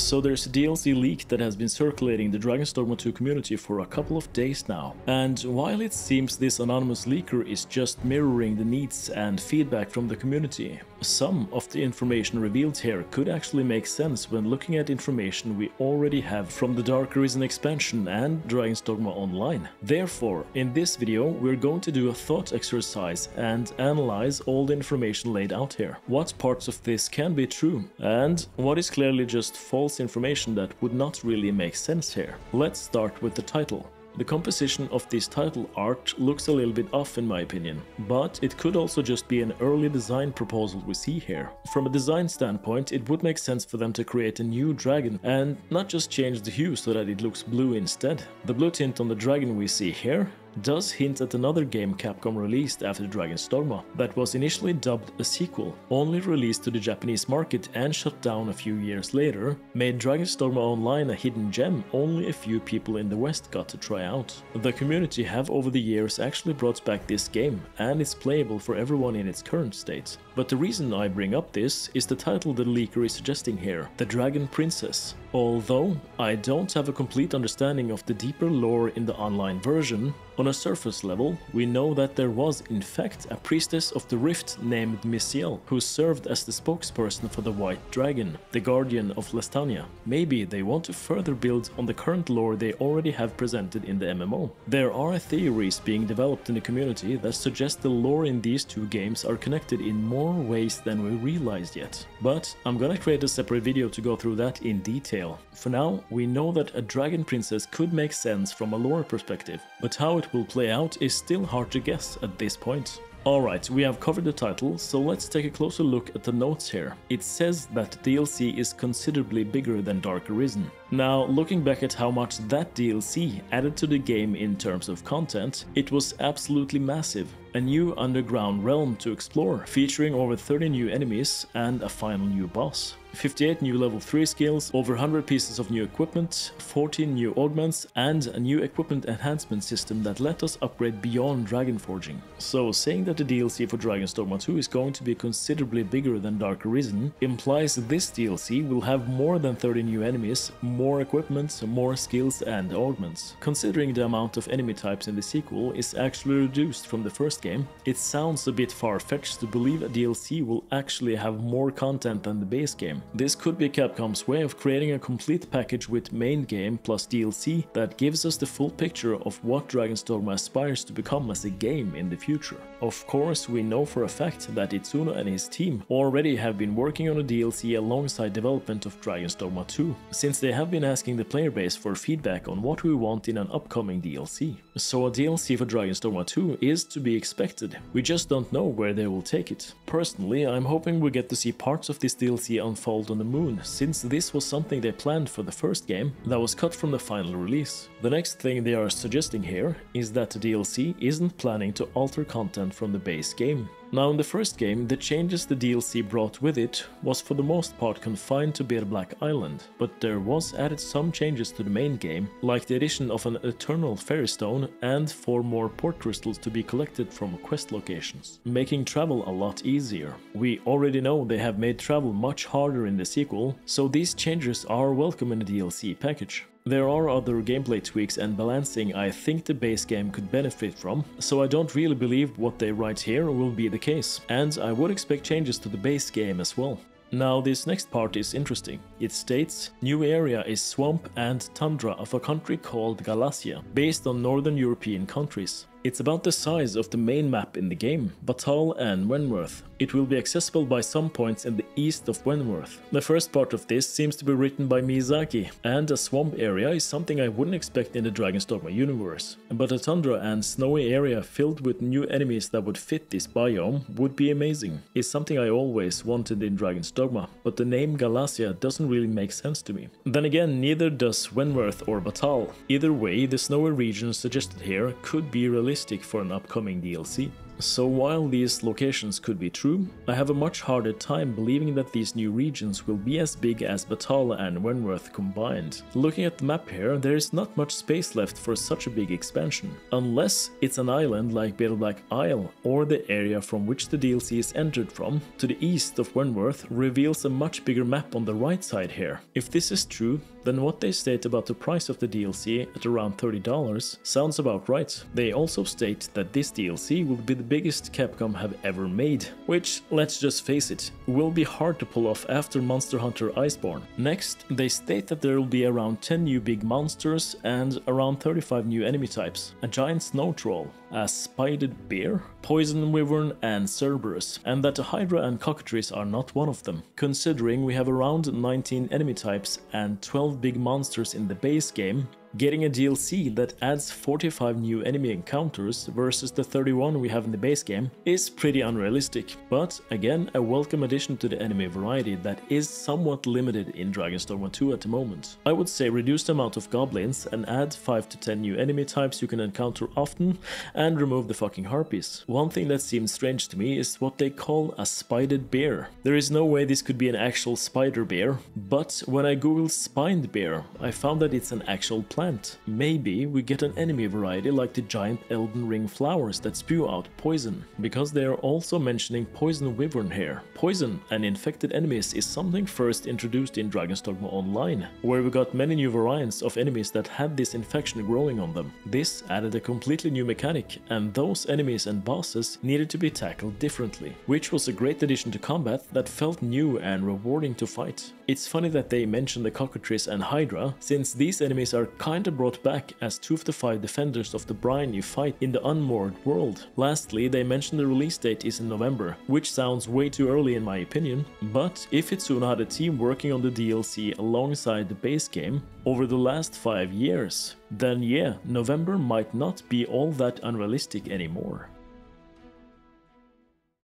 So there's a DLC leak that has been circulating the Dragon's Dogma 2 community for a couple of days now, and while it seems this anonymous leaker is just mirroring the needs and feedback from the community, some of the information revealed here could actually make sense when looking at information we already have from the Dark Arisen expansion and Dragon's Dogma Online. Therefore, in this video we're going to do a thought exercise and analyze all the information laid out here. What parts of this can be true, and what is clearly just false information that would not really make sense here. Let's start with the title. The composition of this title art looks a little bit off in my opinion, but it could also just be an early design proposal we see here. From a design standpoint, it would make sense for them to create a new dragon and not just change the hue so that it looks blue instead. The blue tint on the dragon we see here does hint at another game Capcom released after Dragon's Dogma that was initially dubbed a sequel, only released to the Japanese market and shut down a few years later, made Dragon's Dogma Online a hidden gem only a few people in the West got to try out. The community have over the years actually brought back this game, and it's playable for everyone in its current state. But the reason I bring up this is the title the leaker is suggesting here, The Dragon Princess. Although I don't have a complete understanding of the deeper lore in the online version, on a surface level, we know that there was in fact a priestess of the Rift named Misiel, who served as the spokesperson for the White Dragon, the guardian of Lestania. Maybe they want to further build on the current lore they already have presented in the MMO. There are theories being developed in the community that suggest the lore in these two games are connected in more ways than we realized yet. But I'm gonna create a separate video to go through that in detail. For now, we know that a dragon princess could make sense from a lore perspective, but how it will play out is still hard to guess at this point. Alright, we have covered the title, so let's take a closer look at the notes here. It says that DLC is considerably bigger than Dark Arisen. Now, looking back at how much that DLC added to the game in terms of content, it was absolutely massive. A new underground realm to explore, featuring over 30 new enemies and a final new boss. 58 new level 3 skills, over 100 pieces of new equipment, 14 new augments, and a new equipment enhancement system that let us upgrade beyond dragon forging. So saying that the DLC for Dragon's Dogma 2 is going to be considerably bigger than Dark Arisen implies this DLC will have more than 30 new enemies, more equipment, more skills and augments. Considering the amount of enemy types in the sequel is actually reduced from the first game, it sounds a bit far-fetched to believe a DLC will actually have more content than the base game. This could be Capcom's way of creating a complete package with main game plus DLC that gives us the full picture of what Dragon's Dogma aspires to become as a game in the future. Of course, we know for a fact that Itsuno and his team already have been working on a DLC alongside development of Dragon's Dogma 2, since they have been asking the player base for feedback on what we want in an upcoming DLC. So a DLC for Dragon's Dogma 2 is to be expected, we just don't know where they will take it. Personally, I'm hoping we get to see parts of this DLC unfold on the moon, since this was something they planned for the first game that was cut from the final release. The next thing they are suggesting here is that the DLC isn't planning to alter content from the base game. Now in the first game, the changes the DLC brought with it was for the most part confined to Bear Black Island, but there was added some changes to the main game, like the addition of an Eternal Fairy Stone and 4 more port crystals to be collected from quest locations, making travel a lot easier. We already know they have made travel much harder in the sequel, so these changes are welcome in the DLC package. There are other gameplay tweaks and balancing I think the base game could benefit from, so I don't really believe what they write here will be the case, and I would expect changes to the base game as well. Now this next part is interesting. It states, new area is swamp and tundra of a country called Galacia, based on northern European countries. It's about the size of the main map in the game, Batal and Wentworth. It will be accessible by some points in the east of Wentworth. The first part of this seems to be written by Miyazaki, and a swamp area is something I wouldn't expect in the Dragon's Dogma universe. But a tundra and snowy area filled with new enemies that would fit this biome would be amazing. It's something I always wanted in Dragon's Dogma, but the name Galacia doesn't really make sense to me. Then again, neither does Wentworth or Batal. Either way, the snowy region suggested here could be realistic for an upcoming DLC. So while these locations could be true, I have a much harder time believing that these new regions will be as big as Batala and Wentworth combined. Looking at the map here, there is not much space left for such a big expansion, unless it's an island like Battleblack Isle, or the area from which the DLC is entered from. To the east of Wentworth reveals a much bigger map on the right side here. If this is true, then what they state about the price of the DLC at around $30 sounds about right. They also state that this DLC will be the biggest Capcom have ever made, which, let's just face it, will be hard to pull off after Monster Hunter Iceborne. Next, they state that there will be around 10 new big monsters and around 35 new enemy types. A giant snow troll, a spided bear, poison wyvern and Cerberus, and that the Hydra and cockatrice are not one of them, considering we have around 19 enemy types and 12 big monsters in the base game. Getting a DLC that adds 45 new enemy encounters versus the 31 we have in the base game is pretty unrealistic, but again a welcome addition to the enemy variety that is somewhat limited in Dragon's Dogma 2 at the moment. I would say reduce the amount of goblins and add 5 to 10 new enemy types you can encounter often, and remove the fucking harpies. One thing that seems strange to me is what they call a spided bear. There is no way this could be an actual spider bear, but when I googled spined bear, I found that it's an actual plant. Maybe we get an enemy variety like the giant Elden Ring flowers that spew out poison, because they are also mentioning poison wyvern here. Poison and infected enemies is something first introduced in Dragon's Dogma Online, where we got many new variants of enemies that had this infection growing on them. This added a completely new mechanic, and those enemies and bosses needed to be tackled differently, which was a great addition to combat that felt new and rewarding to fight. It's funny that they mention the cockatrice and Hydra, since these enemies are kinda brought back as 2 of the 5 defenders of the brine you fight in the unmoored world. Lastly, they mention the release date is in November, which sounds way too early in my opinion, but if Itsuno had a team working on the DLC alongside the base game over the last 5 years, then yeah, November might not be all that unrealistic anymore.